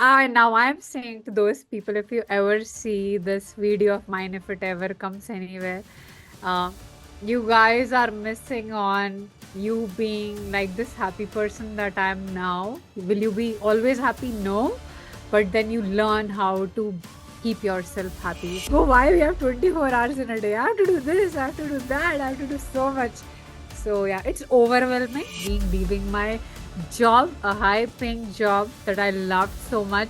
Now I'm saying to those people, if you ever see this video of mine, if it ever comes anywhere, uh, you guys are missing on you being like this happy person that I'm now. Will you be always happy? No. But then you learn how to keep yourself happy. Go, why we have 24 hours in a day? I have to do this, I have to do that, I have to do so much. So yeah, it's overwhelming being leaving my job, a high paying job that I loved so much.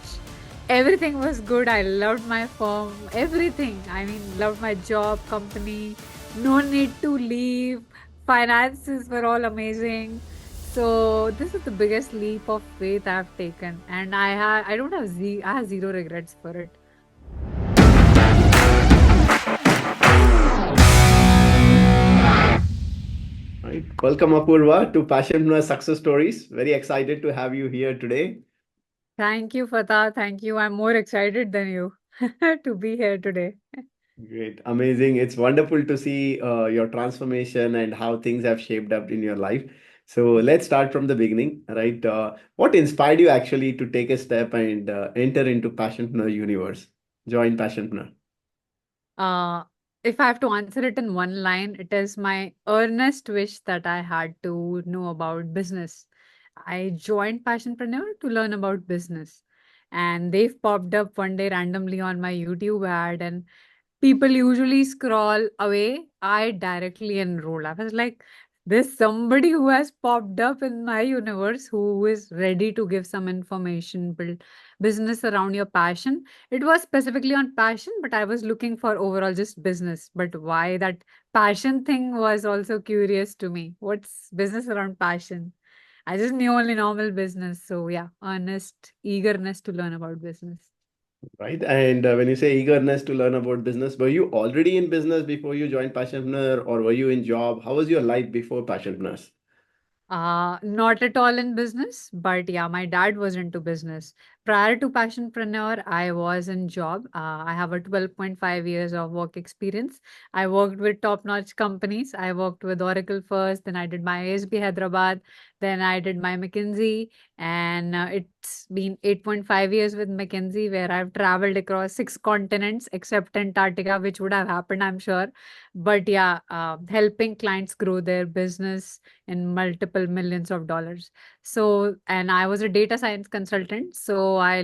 Everything was good. I loved my firm, everything. I mean, loved my job, company, no need to leave. Finances were all amazing. So this is the biggest leap of faith I've taken, and I don't have I have zero regrets for it. Right. Welcome, Apoorva, to Passionpreneur Success Stories. Very excited to have you here today. Thank you, Fatah. Thank you. I'm more excited than you to be here today. Great. Amazing. It's wonderful to see your transformation and how things have shaped up in your life. So let's start from the beginning, right? What inspired you actually to take a step and enter into Passionpreneur universe? Join Passionpreneur. Uh, if I have to answer it in one line, it is my earnest wish that I had to know about business. I joined Passionpreneur to learn about business, and they've popped up one day randomly on my YouTube ad, and people usually scroll away. I directly enrolled. I was like, there's somebody who has popped up in my universe who is ready to give some information, build business around your passion. It was specifically on passion, but I was looking for overall just business. But why that passion thing was also curious to me. What's business around passion? I just knew only normal business. So yeah, earnest eagerness to learn about business. Right. And when you say eagerness to learn about business, were you already in business before you joined Passionpreneur or were you in job? How was your life before Passionpreneurs? Not at all in business, but yeah, my dad was into business. Prior to Passionpreneur, I was in job. I have a 12.5 years of work experience. I worked with top-notch companies. I worked with Oracle first, then I did my ASB Hyderabad, then I did my McKinsey, and it's been 8.5 years with McKinsey, where I've traveled across 6 continents except Antarctica, which would have happened, I'm sure. But yeah, helping clients grow their business in multiple millions of dollars. So, and I was a data science consultant. So I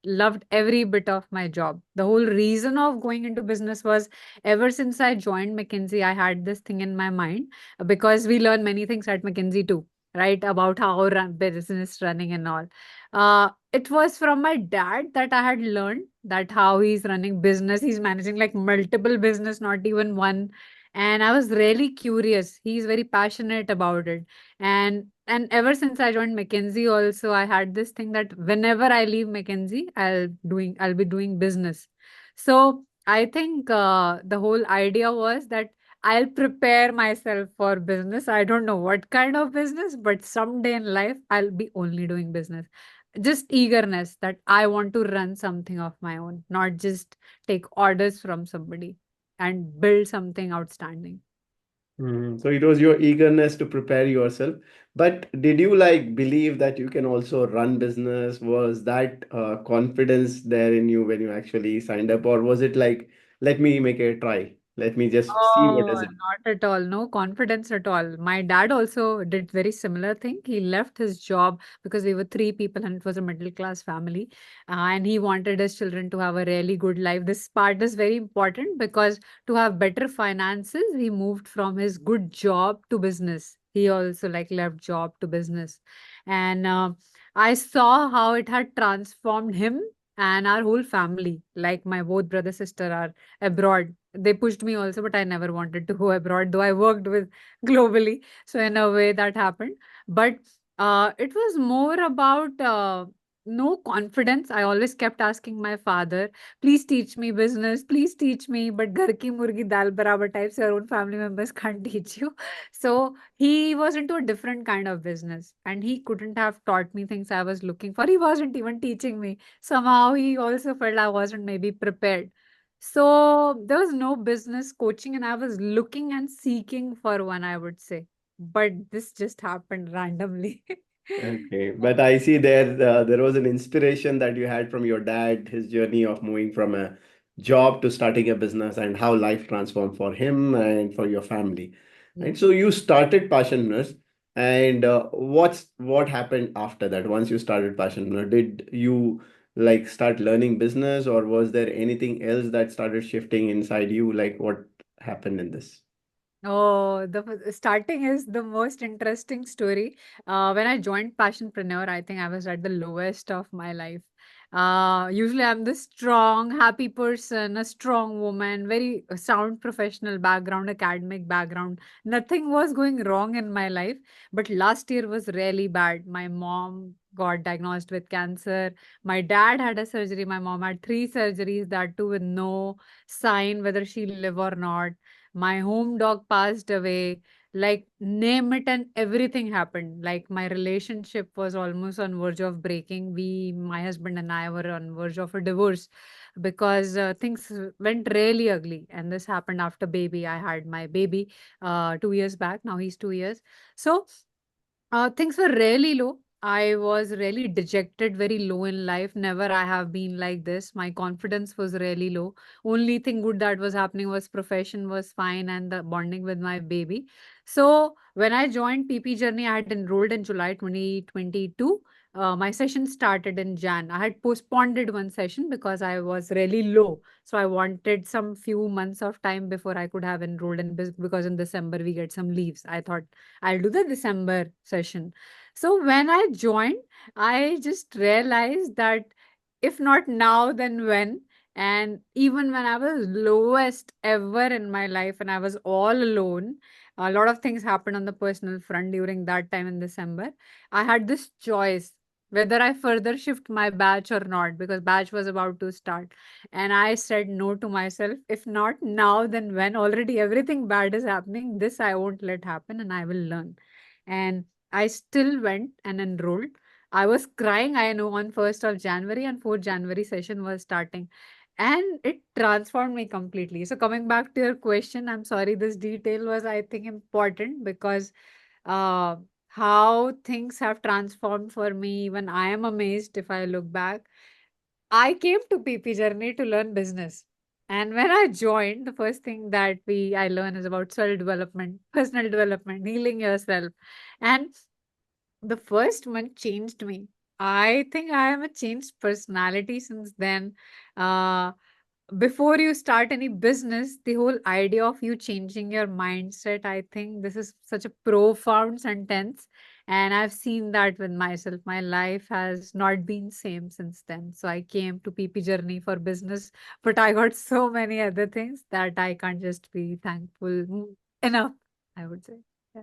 loved every bit of my job. The whole reason of going into business was ever since I joined McKinsey, I had this thing in my mind because we learn many things at McKinsey too, right? About how business running and all. It was from my dad that I had learned that how he's running business. He's managing like multiple business, not even one, and I was really curious. He's very passionate about it. And ever since I joined McKinsey also, I had this thing that whenever I leave McKinsey, I'll be doing business. So I think the whole idea was that I'll prepare myself for business. I don't know what kind of business, but someday in life I'll be only doing business. Just eagerness that I want to run something of my own, not just take orders from somebody and build something outstanding. So it was your eagerness to prepare yourself. But did you like believe that you can also run business? Was that confidence there in you when you actually signed up, or was it like, let me make a try, let me just see what Oh, is it? not at all. No confidence at all. My dad also did very similar thing. He left his job because we were 3 people and it was a middle class family. And he wanted his children to have a really good life. This part is very important because to have better finances, he moved from his good job to business. He also like left job to business. And I saw how it had transformed him and our whole family. Like my both brother sister are abroad. They pushed me also, but I never wanted to go abroad, though I worked with globally. So in a way that happened. But it was more about no confidence. I always kept asking my father, please teach me business, please teach me. But ghar ki murgi dal barabar types, your own family members can't teach you. So he was into a different kind of business and he couldn't have taught me things I was looking for. He wasn't even teaching me. Somehow he also felt I wasn't maybe prepared. So there was no business coaching, and I was looking and seeking for one, I would say. But this just happened randomly. Okay, but I see there was an inspiration that you had from your dad, his journey of moving from a job to starting a business and how life transformed for him and for your family. And so you started Passioners, and what happened after that? Once you started Passionpreneur, did you like start learning business, or was there anything else that started shifting inside you? Like what happened in this? Oh, starting is the most interesting story. When I joined Passionpreneur, I think I was at the lowest of my life. Usually, I'm this strong, happy person, a strong woman, very sound professional background, academic background. Nothing was going wrong in my life. But last year was really bad. My mom got diagnosed with cancer. My dad had a surgery. My mom had three surgeries, that too with no sign whether she'll live or not. My home dog passed away. Like, name it, and everything happened. Like, my relationship was almost on verge of breaking. My husband and I were on verge of a divorce because things went really ugly. And this happened after baby. I had my baby 2 years back. Now he's 2 years. So things were really low. I was really dejected, very low in life. Never I have been like this. My confidence was really low. Only thing good that was happening was profession was fine and the bonding with my baby. So when I joined PP Journey, I had enrolled in July 2022. My session started in Jan. I had postponed one session because I was really low. So I wanted some few months of time before I could have enrolled in because in December we get some leaves. I thought I'll do the December session. So when I joined, I just realized that if not now, then when? And even when I was lowest ever in my life and I was all alone, a lot of things happened on the personal front during that time in December. I had this choice whether I further shift my batch or not because batch was about to start. And I said no to myself. If not now, then when? Already everything bad is happening. This I won't let happen and I will learn. And I still went and enrolled. I was crying, I know, on 1st of January and 4th January session was starting. And it transformed me completely. So coming back to your question, I'm sorry, this detail was, I think, important because uh, how things have transformed for me. Even I am amazed if I look back. I came to PP Journey to learn business. And when I joined, the first thing that we I learn is about self development, personal development, healing yourself. And the first one changed me. I think I am a changed personality since then. Uh, before you start any business, the whole idea of you changing your mindset, I think this is such a profound sentence. And I've seen that with myself. My life has not been same since then. So I came to PP Journey for business, but I got so many other things that I can't just be thankful enough, I would say. Yeah.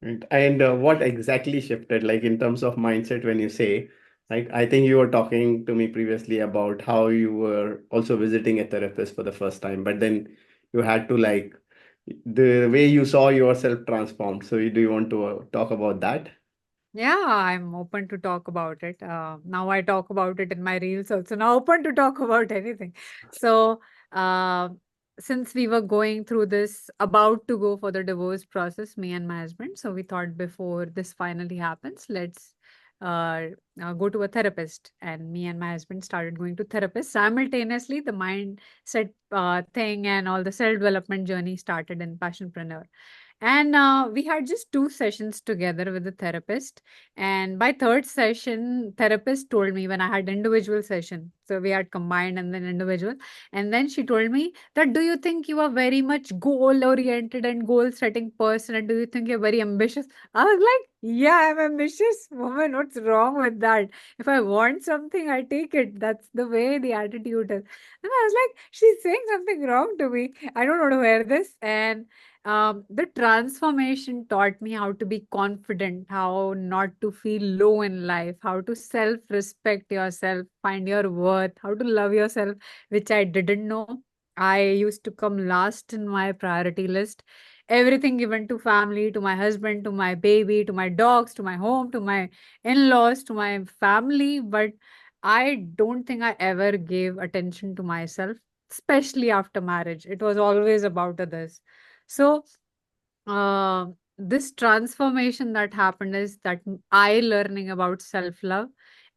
Right. And what exactly shifted, like in terms of mindset, when you say, like, I think you were talking to me previously about how you were also visiting a therapist for the first time, but then you had to, like, the way you saw yourself transformed. So, do you want to talk about that? Yeah, I'm open to talk about it. Now I talk about it in my reels also. Now open to talk about anything. So, uh, since we were going through this, about to go for the divorce process, me and my husband, so we thought before this finally happens, let's uh, go to a therapist. And me and my husband started going to therapist simultaneously. The mindset thing and all the self development journey started in Passionpreneur. And we had just two sessions together with the therapist. And by third session, therapist told me when I had individual session. So we had combined and then individual. And then she told me that do you think you are very much goal oriented and goal setting person? And do you think you're very ambitious? I was like, yeah, I'm ambitious woman. What's wrong with that? If I want something, I take it. That's the way the attitude is. And I was like, she's saying something wrong to me. I don't want to wear this. And the transformation taught me how to be confident, how not to feel low in life, how to self respect yourself, find your worth, how to love yourself, which I didn't know. I used to come last in my priority list. Everything given to family, to my husband, to my baby, to my dogs, to my home, to my in laws, to my family. But I don't think I ever gave attention to myself, especially after marriage. It was always about others. So, this transformation that happened is that I learning about self-love,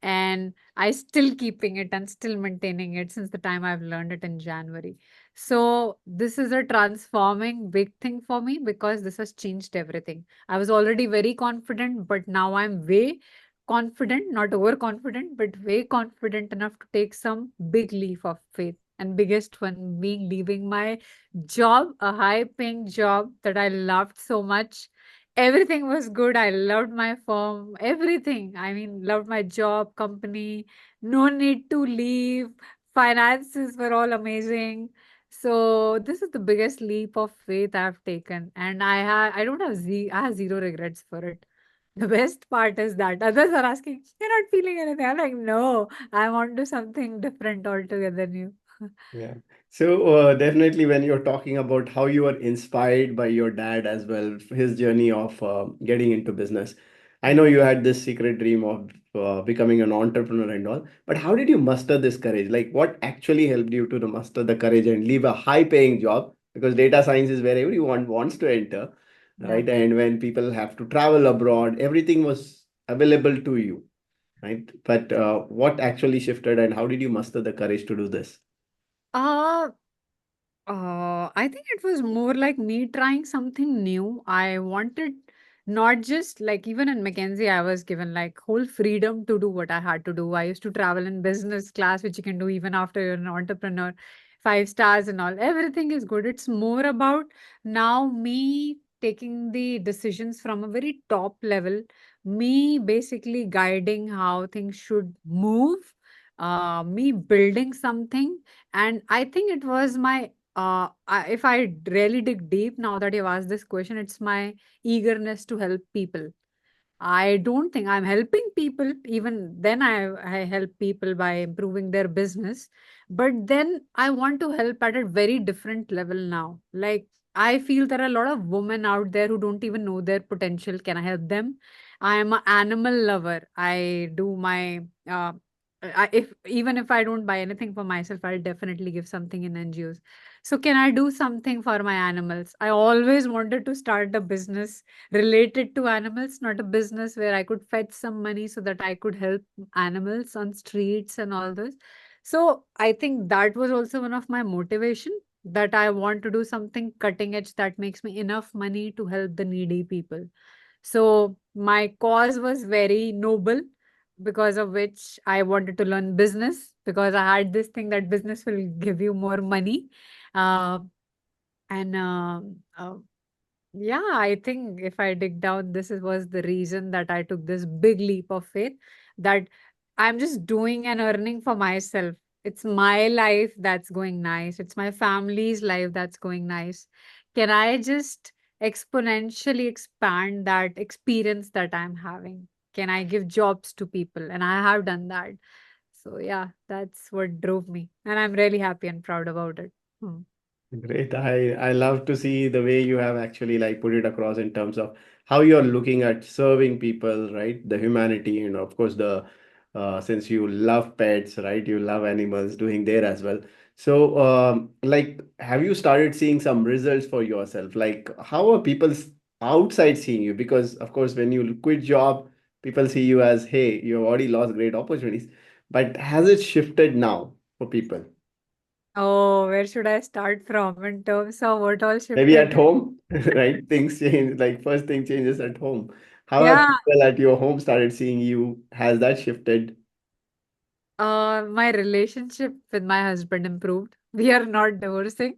and I still keeping it and still maintaining it since the time I've learned it in January. So this is a transforming big thing for me because this has changed everything. I was already very confident, but now I'm way confident, not overconfident, but way confident enough to take some big leap of faith. And biggest one being leaving my job, a high paying job that I loved so much. Everything was good. I loved my firm, everything. I mean, loved my job, company, no need to leave. Finances were all amazing. So this is the biggest leap of faith I've taken, and I don't have I have zero regrets for it. The best part is that others are asking, "You're not feeling anything." I'm like, "No, I'm on to something different altogether new." Yeah. So definitely when you're talking about how you were inspired by your dad as well, his journey of getting into business. I know you had this secret dream of becoming an entrepreneur and all, but how did you muster this courage? Like what actually helped you to muster the courage and leave a high paying job? Because data science is where everyone wants to enter, Yeah. right? And when people have to travel abroad, everything was available to you, right? But what actually shifted and how did you muster the courage to do this? Uh, I think it was more like me trying something new. I wanted not just like even in McKinsey, I was given like whole freedom to do what I had to do. I used to travel in business class, which you can do even after you're an entrepreneur, 5 stars and all. Everything is good. It's more about now me taking the decisions from a very top level, me basically guiding how things should move, me building something. And I think it was my if I really dig deep now that you've asked this question, it's my eagerness to help people. I don't think I'm helping people. Even then, I help people by improving their business. But then I want to help at a very different level now. Like, I feel there are a lot of women out there who don't even know their potential. Can I help them? I am an animal lover. I do my, if even if I don't buy anything for myself, I'll definitely give something in NGOs. So, can I do something for my animals? I always wanted to start a business related to animals, not a business where I could fetch some money so that I could help animals on streets and all this. So I think that was also one of my motivation, that I want to do something cutting edge that makes me enough money to help the needy people. So my cause was very noble, because of which I wanted to learn business, because I had this thing that business will give you more money. Uh, and Yeah, I think if I dig down, was the reason that I took this big leap of faith, that I'm just doing and earning for myself. It's my life that's going nice. It's my family's life that's going nice. Can I just exponentially expand that experience that I'm having? Can I give jobs to people? And I have done that. So yeah, that's what drove me. And I'm really happy and proud about it. Hmm. Great. I love to see the way you have actually like put it across in terms of how you're looking at serving people, right? The humanity, and of course the since you love pets, right? You love animals, doing there as well. So, like, have you started seeing some results for yourself? Like, how are people outside seeing you? Because of course, when you quit job, people see you as, hey, you already lost great opportunities. But has it shifted now for people? Oh, where should I start from in terms of what all Maybe shifted? at home, right? Things change. Like first thing changes at home. How have Yeah, people at your home started seeing you? Has that shifted? my relationship with my husband improved. We are not divorcing.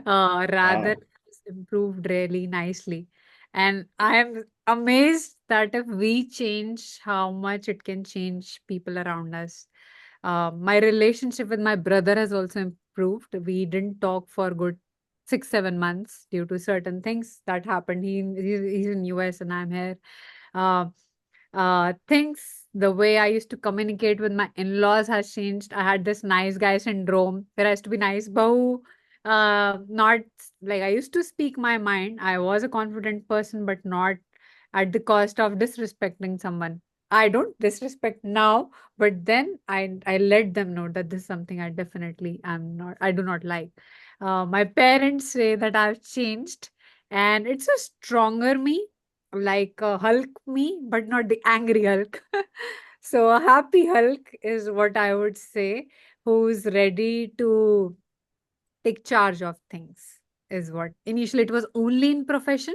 Rather, Wow. it's improved really nicely. And I am amazed that if we change, how much it can change people around us. My relationship with my brother has also improved. We didn't talk for good 6, 7 months due to certain things that happened. He's in US and I'm here. Uh, things, the way I used to communicate with my in-laws has changed. I had this nice guy syndrome where I used to be nice, but not like I used to speak my mind. I was a confident person, but not at the cost of disrespecting someone. I don't disrespect now, but then I let them know that this is something I do not like. My parents say that I've changed, and it's a stronger me. like a Hulk me, but not the angry Hulk. So a happy Hulk is what I would say, who's ready to take charge of things, is what. Initially, it was only in profession,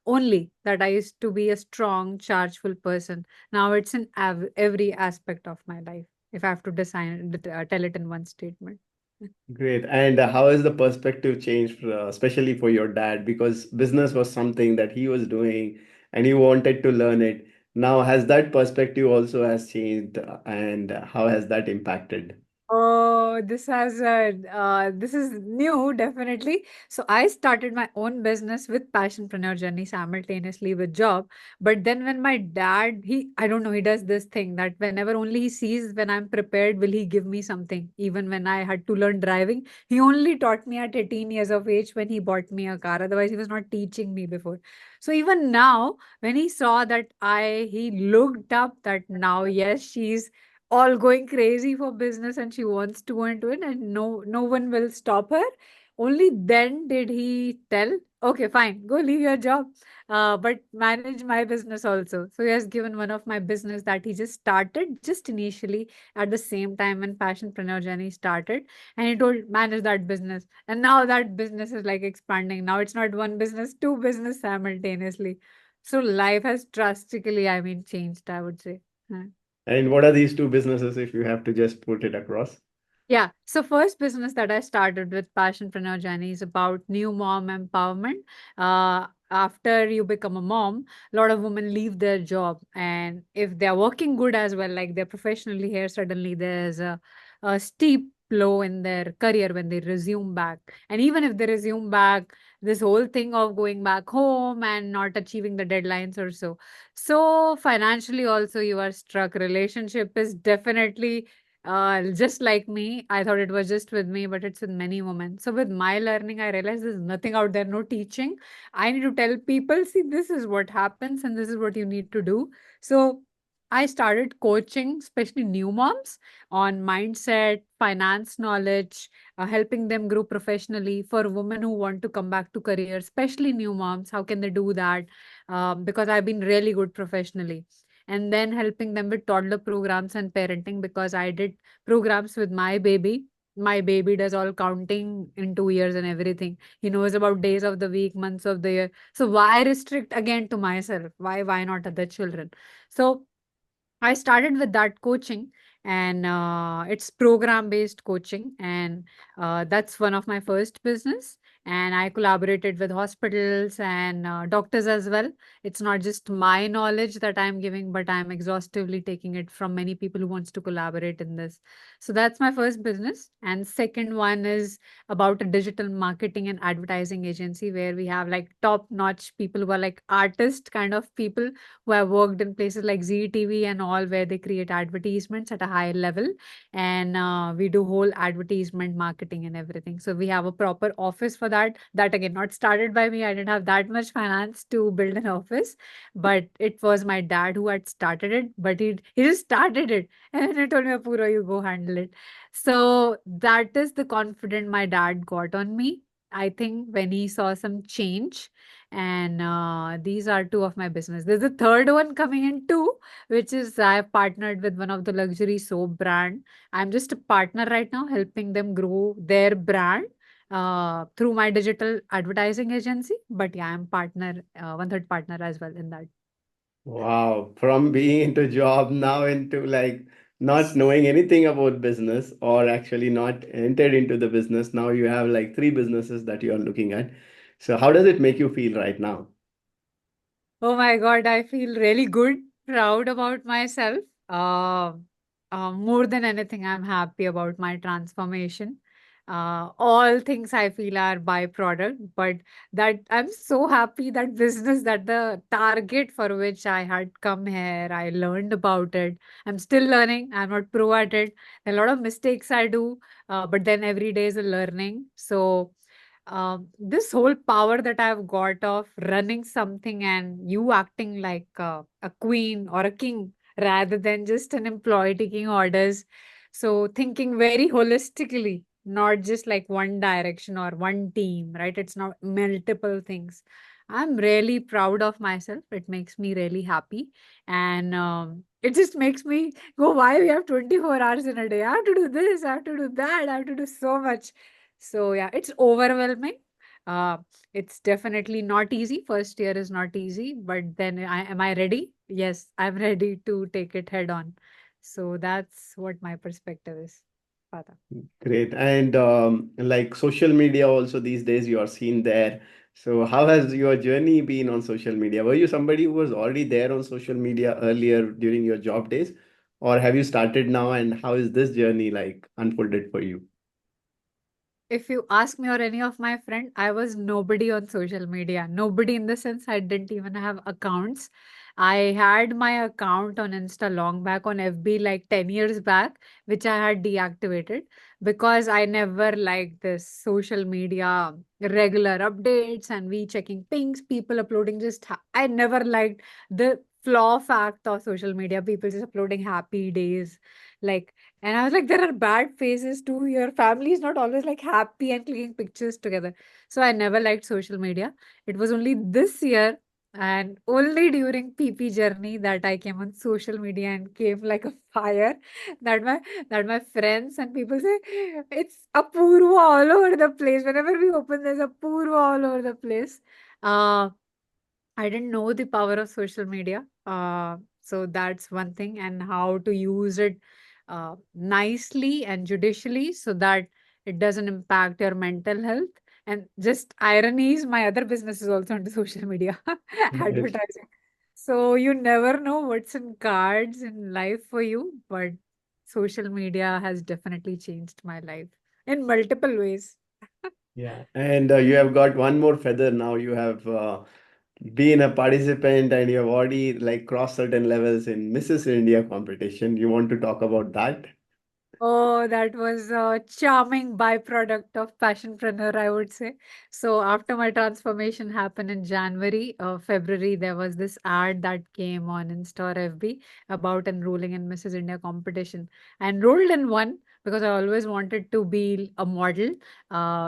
only that I used to be a strong, chargeful person. Now it's in every aspect of my life. If I have to tell it in one statement. Great. And how has the perspective changed, especially for your dad? Because business was something that he was doing and he wanted to learn it. Now, has that perspective also has changed, and how has that impacted? Oh, this is new, definitely. So I started my own business with Passionpreneur Journey simultaneously with job. But then when my dad, I don't know, he does this thing that whenever only he sees when I'm prepared, will he give me something. Even when I had to learn driving, he only taught me at 18 years of age when he bought me a car. Otherwise, he was not teaching me before. So even now, when he saw that he looked up that now, yes, she's all going crazy for business and she wants to go into it and no one will stop her. Only then did he tell, okay, fine, go leave your job, but manage my business also. So he has given one of my business that he just started just initially at the same time when Passionpreneur Journey started, and he told manage that business, and now that business is like expanding. Now it's not one business, two business simultaneously. So life has drastically, I mean, changed, I would say. Huh. And what are these two businesses if you have to just put it across? Yeah. So first business that I started with Passionpreneur Journey is about new mom empowerment. After you become a mom, a lot of women leave their job, and if they're working good as well, like they're professionally here, suddenly there's a steep blow in their career when they resume back. And even if they resume back, this whole thing of going back home and not achieving the deadlines or so. So financially also you are struck. Relationship is definitely just like me. I thought it was just with me, but it's with many women. So with my learning, I realized there's nothing out there, no teaching. I need to tell people, see, this is what happens and this is what you need to do. So I started coaching, especially new moms, on mindset, finance knowledge, helping them grow professionally. For women who want to come back to career, especially new moms, how can they do that? Because I've been really good professionally, and then helping them with toddler programs and parenting because I did programs with my baby. My baby does all counting in 2 years and everything. He knows about days of the week, months of the year. So why restrict again to myself? Why not other children? So I started with that coaching, and it's program based coaching, and that's one of my first business. And I collaborated with hospitals and doctors as well. It's not just my knowledge that I'm giving, but I'm exhaustively taking it from many people who wants to collaborate in this. So that's my first business. And second one is about a digital marketing and advertising agency where we have like top notch people who are like artist kind of people who have worked in places like ZTV and all, where they create advertisements at a high level. And we do whole advertisement marketing and everything. So we have a proper office for that. That again, not started by me. I didn't have that much finance to build an office, but it was my dad who had started it. But he just started it, and he told me, Apoorva, you go handle it. So that is the confidence my dad got on me. I think when he saw some change, and these are two of my business. There's a third one coming in too, which is I've partnered with one of the luxury soap brand. I'm just a partner right now, helping them grow their brand through my digital advertising agency. But yeah, I'm partner, one third partner as well in that. Wow, from being into job now into like not knowing anything about business or actually not entered into the business. Now you have like three businesses that you are looking at. So how does it make you feel right now? Oh my God, I feel really good, proud about myself. Uh, more than anything, I'm happy about my transformation. All things I feel are byproduct, but that I'm so happy that business, that the target for which I had come here, I learned about it. I'm still learning. I'm not pro at it. A lot of mistakes I do, but then every day is a learning. So this whole power that I've got of running something and you acting like a queen or a king rather than just an employee taking orders. So thinking very holistically, not just like one direction or one team, right? It's not multiple things. I'm really proud of myself. It makes me really happy. And it just makes me go, why we have 24 hours in a day? I have to do this, I have to do that, I have to do so much. So, yeah, it's overwhelming. Uh, it's definitely not easy. First year is not easy, but then am I ready? Yes, I'm ready to take it head on. So, that's what my perspective is, Father. Great. And like social media also these days you are seen there. So how has your journey been on social media? Were you somebody who was already there on social media earlier during your job days? Or have you started now and how is this journey like unfolded for you? If you ask me or any of my friend, I was nobody on social media. Nobody in the sense I didn't even have accounts. I had my account on Insta long back on FB like 10 years back, which I had deactivated because I never liked this social media regular updates and we checking pings, people uploading I never liked the flaw fact of social media, people just uploading happy days. Like, and I was like, there are bad phases too. Your family is not always like happy and clicking pictures together. So I never liked social media. It was only this year and only during PP journey that I came on social media and came like a fire that my friends and people say it's Apoorva all over the place. Whenever we open, there's Apoorva all over the place. Uh I didn't know the power of social media. So that's one thing, and how to use it nicely and judicially so that it doesn't impact your mental health. And just irony is my other business is also into social media Right. advertising. So you never know what's in cards in life for you, but social media has definitely changed my life in multiple ways. Yeah. And you have got one more feather now. You have been a participant and you have already like crossed certain levels in Mrs. India competition. You want to talk about that? Oh, that was a charming byproduct of Passionpreneur, I would say. So after my transformation happened in January, February, there was this ad that came on Insta or FB about enrolling in Mrs. India competition. I enrolled in one because I always wanted to be a model.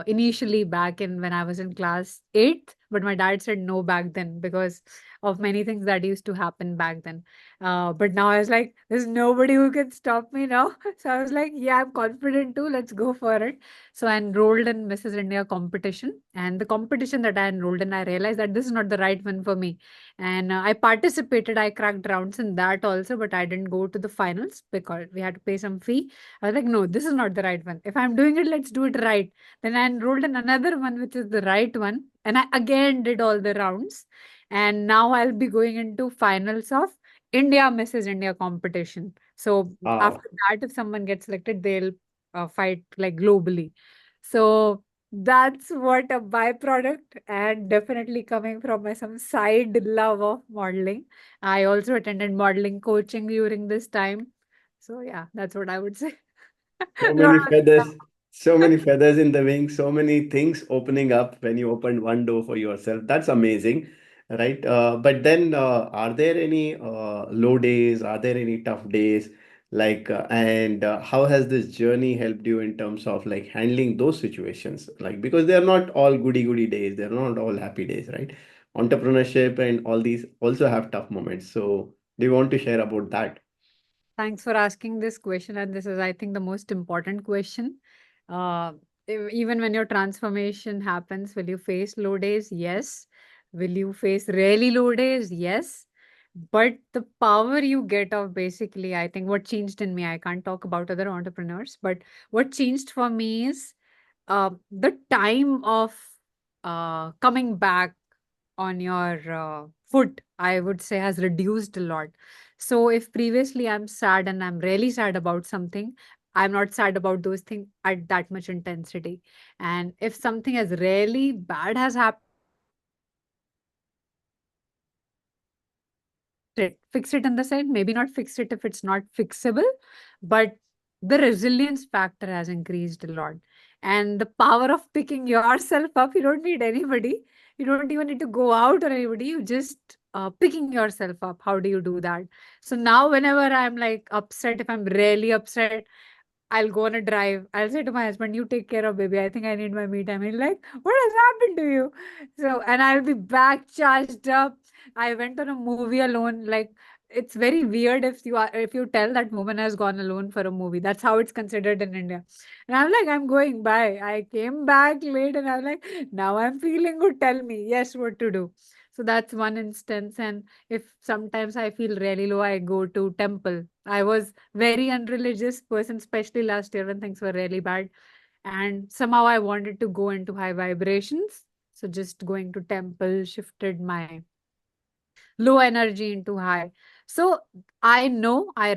Initially, back in when I was in class 8th, but my dad said no back then because of many things that used to happen back then. But now I was like, there's nobody who can stop me now. So I was like, yeah, I'm confident too. Let's go for it. So I enrolled in Mrs. India competition. And the competition that I enrolled in, I realized that this is not the right one for me. And I participated, I cracked rounds in that also, but I didn't go to the finals because we had to pay some fee. I was like, no, this is not the right one. If I'm doing it, let's do it right. Then I enrolled in another one, which is the right one. And I again did all the rounds. And now I'll be going into finals of India Mrs. India competition. So Wow. after that, if someone gets selected, they'll fight like globally. So that's what a byproduct, and definitely coming from my some side love of modeling. I also attended modeling coaching during this time. So yeah, that's what I would say. So Lot many feathers, so of many feathers in the wing, so many things opening up when you opened one door for yourself. That's amazing, right? But then, are there any low days? Are there any tough days? Like, and how has this journey helped you in terms of like handling those situations? Like, because they're not all goody days, they're not all happy days, right? Entrepreneurship and all these also have tough moments. So, do you want to share about that? Thanks for asking this question. And this is, I think, the most important question. Uh, Even when your transformation happens, will you face low days? Yes. Will you face really low days? Yes. But the power you get of basically, I think what changed in me, I can't talk about other entrepreneurs, but what changed for me is the time of coming back on your foot, I would say, has reduced a lot. So if previously I'm sad and I'm really sad about something, I'm not sad about those things at that much intensity. And if something as really bad has happened, fix it in the sense, maybe not fix it if it's not fixable, but the resilience factor has increased a lot. And the power of picking yourself up, you don't need anybody. You don't even need to go out or anybody. You just picking yourself up. How do you do that? So now, whenever I'm like upset, if I'm really upset, I'll go on a drive. I'll say to my husband, "You take care of baby. I think I need my me time." He's like, "What has happened to you?" So, and I'll be back charged up. I went on a movie alone. Like, it's very weird if you tell that woman has gone alone for a movie. That's how it's considered in India. And I'm like, I'm going by. I came back late, and I'm like, now I'm feeling good. Tell me, yes, what to do. So that's one instance. And if sometimes I feel really low, I go to temple. I was very unreligious person, especially last year when things were really bad. And somehow I wanted to go into high vibrations. So just going to temple shifted my low energy into high. So I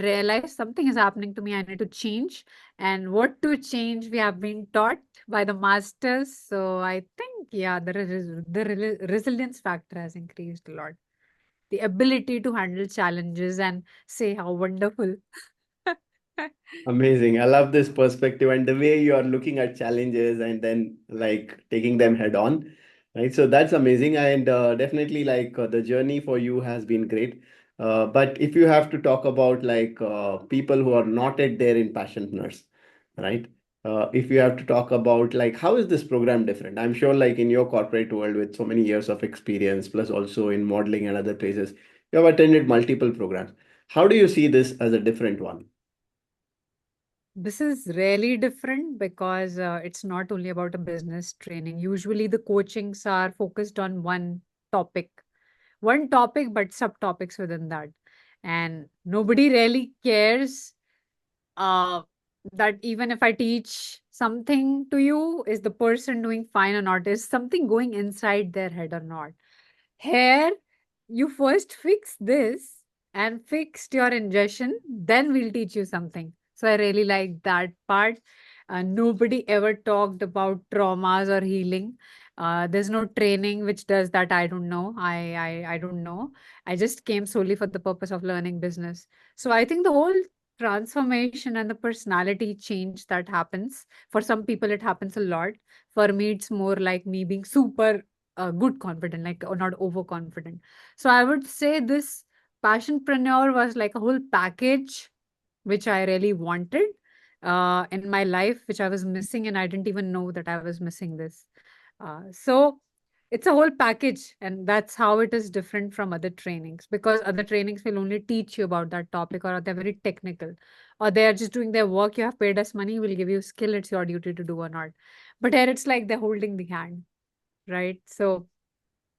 realize something is happening to me. I need to change. And what to change, we have been taught by the masters. So I think, yeah, the resilience factor has increased a lot. The ability to handle challenges and say how wonderful. Amazing. I love this perspective and the way you are looking at challenges and then like taking them head on. Right. So that's amazing. And definitely like the journey for you has been great. But if you have to talk about like people who are not yet there in Passionpreneurs, right? If you have to talk about like how is this program different? I'm sure like in your corporate world with so many years of experience, plus also in modeling and other places, you have attended multiple programs. How do you see this as a different one? This is really different because it's not only about a business training. Usually, the coachings are focused on topic, one topic, but subtopics within that. And nobody really cares uh, that even if I teach something to you, is the person doing fine or not? Is something going inside their head or not? Here, you first fix this and fixed your ingestion, then we'll teach you something. So I really like that part. Nobody ever talked about traumas or healing. There's no training which does that. I don't know. I don't know. I just came solely for the purpose of learning business. So I think the whole transformation and the personality change that happens, for some people it happens a lot. For me, it's more like me being super good confident, like or not overconfident. So I would say this passionpreneur was like a whole package which I really wanted in my life, which I was missing, and I didn't even know that I was missing this. So it's a whole package, and that's how it is different from other trainings, because other trainings will only teach you about that topic, or they're very technical, or they're just doing their work. You have paid us money, we'll give you skill, it's your duty to do or not. But here it's like they're holding the hand, right? So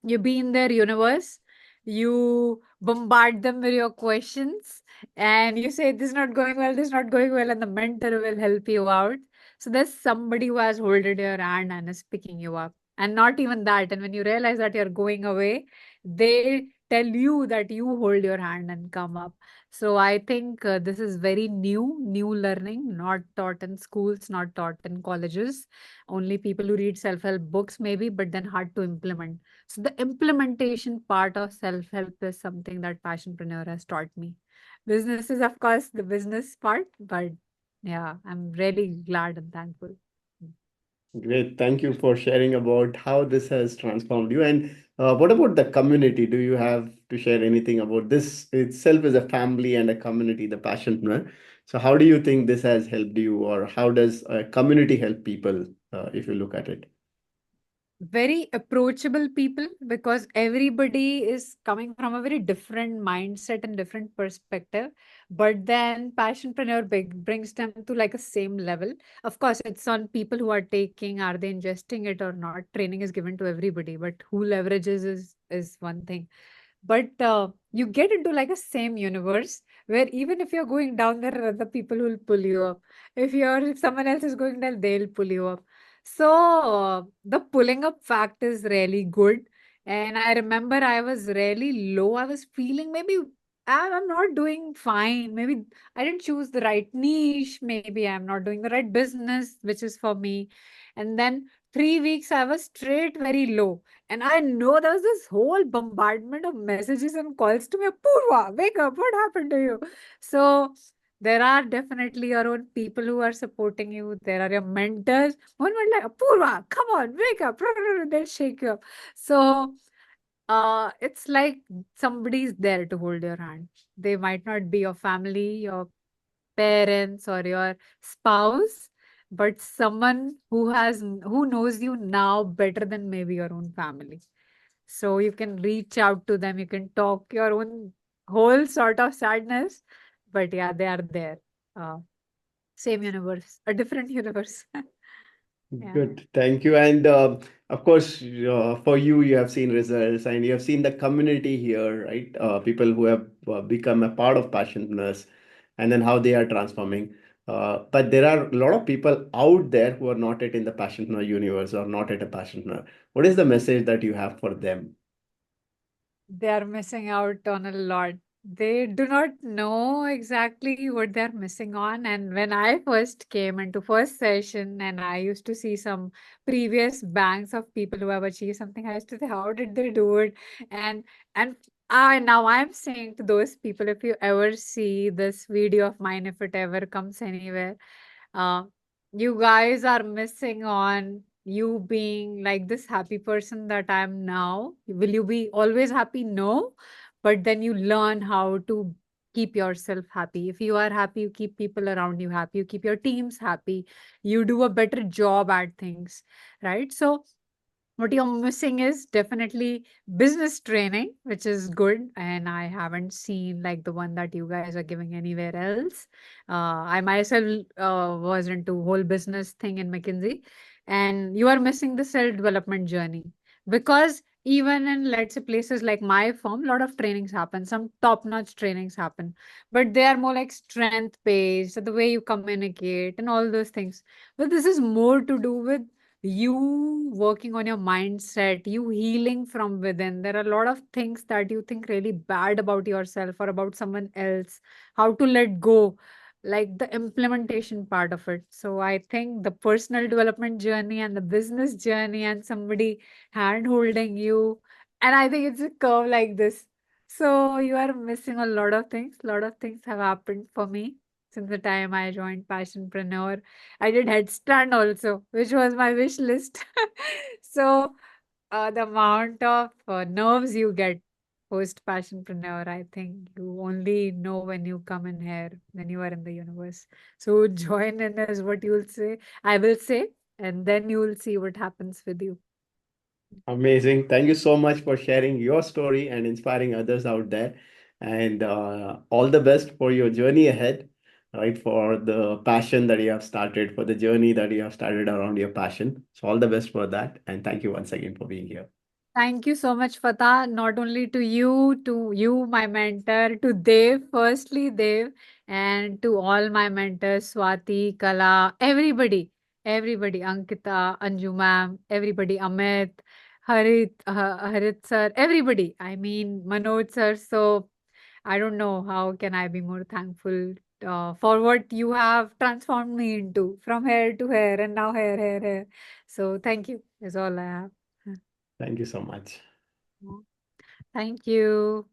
you be in their universe, you bombard them with your questions, and you say, "This is not going well, this is not going well," and the mentor will help you out. So there's somebody who has holded your hand and is picking you up. And not even that. And when you realize that you're going away, they tell you that you hold your hand and come up. So I think this is very new learning, not taught in schools, not taught in colleges. Only people who read self-help books, maybe, but then hard to implement. So the implementation part of self-help is something that Passionpreneur has taught me. Business is, of course, the business part, but yeah, I'm really glad and thankful. Great. Thank you for sharing about how this has transformed you. And what about the community? Do you have to share anything about this itself as a family and a community, the Passionpreneur? So how do you think this has helped you, or how does a community help people, if you look at it? Very approachable people, because everybody is coming from a very different mindset and different perspective, but then passionpreneur brings them to like a same level. Of course, it's on people who are taking, are they ingesting it or not. Training is given to everybody, but who leverages is one thing. But you get into like a same universe where even if you're going down, there are other people who will pull you up. If someone else is going down, they'll pull you up. So the pulling up fact is really good. And I remember I was really low. I was feeling maybe I'm not doing fine. Maybe I didn't choose the right niche. Maybe I'm not doing the right business, which is for me. And then 3 weeks I was straight very low. And I know there was this whole bombardment of messages and calls to me, "Apoorva, wake up, what happened to you?" So there are definitely your own people who are supporting you. There are your mentors. One were like, "Apoorva, come on, wake up." They'll shake you up. So it's like somebody's there to hold your hand. They might not be your family, your parents or your spouse, but someone who knows you now better than maybe your own family. So you can reach out to them, you can talk your own whole sort of sadness, but yeah, they are there. Uh, Same universe, a different universe. Yeah. Good, thank you. And of course, for you, you have seen results and you have seen the community here, right? People who have become a part of Passionpreneurs and then how they are transforming. But there are a lot of people out there who are not yet in the Passionpreneur universe or not at a Passionpreneur. What is the message that you have for them? They are missing out on a lot. They do not know exactly what they're missing on. And when I first came into first session and I used to see some previous banks of people who have achieved something, I used to say, how did they do it? And and I now I'm saying to those people, if you ever see this video of mine, if it ever comes anywhere, uh, you guys are missing on you being like this happy person that I am now. Will you be always happy? No. But then you learn how to keep yourself happy. If you are happy, you keep people around you happy, you keep your teams happy, you do a better job at things, right? So what you're missing is definitely business training, which is good. And I haven't seen like the one that you guys are giving anywhere else. I myself was into whole business thing in McKinsey. And you are missing the self development journey because even in, let's say, places like my firm, a lot of trainings happen, some top notch trainings happen, but they are more like strength based, the way you communicate and all those things. But this is more to do with you working on your mindset, you healing from within. There are a lot of things that you think really bad about yourself or about someone else, how to let go, like the implementation part of it. So I think the personal development journey and the business journey and somebody hand holding you, and I think it's a curve like this. So you are missing a lot of things. A lot of things have happened for me since the time I joined Passionpreneur. I did headstand also, which was my wish list. So the amount of nerves you get post passionpreneur, I think you only know when you come in here, when you are in the universe. So join in is what you will say. I will say, and then you will see what happens with you. Amazing. Thank you so much for sharing your story and inspiring others out there. And all the best for your journey ahead, right? For the passion that you have started, for the journey that you have started around your passion. So, all the best for that. And thank you once again for being here. Thank you so much, Fatah. Not only to you, my mentor, to Dev, firstly, Dev, and to all my mentors, Swati, Kala, everybody, Ankita, Anju ma'am, everybody, Amit, Harit sir, everybody. I mean, Manoj sir. So I don't know how can I be more thankful for what you have transformed me into from here to here and now here. So thank you is all I have. Thank you so much. Thank you.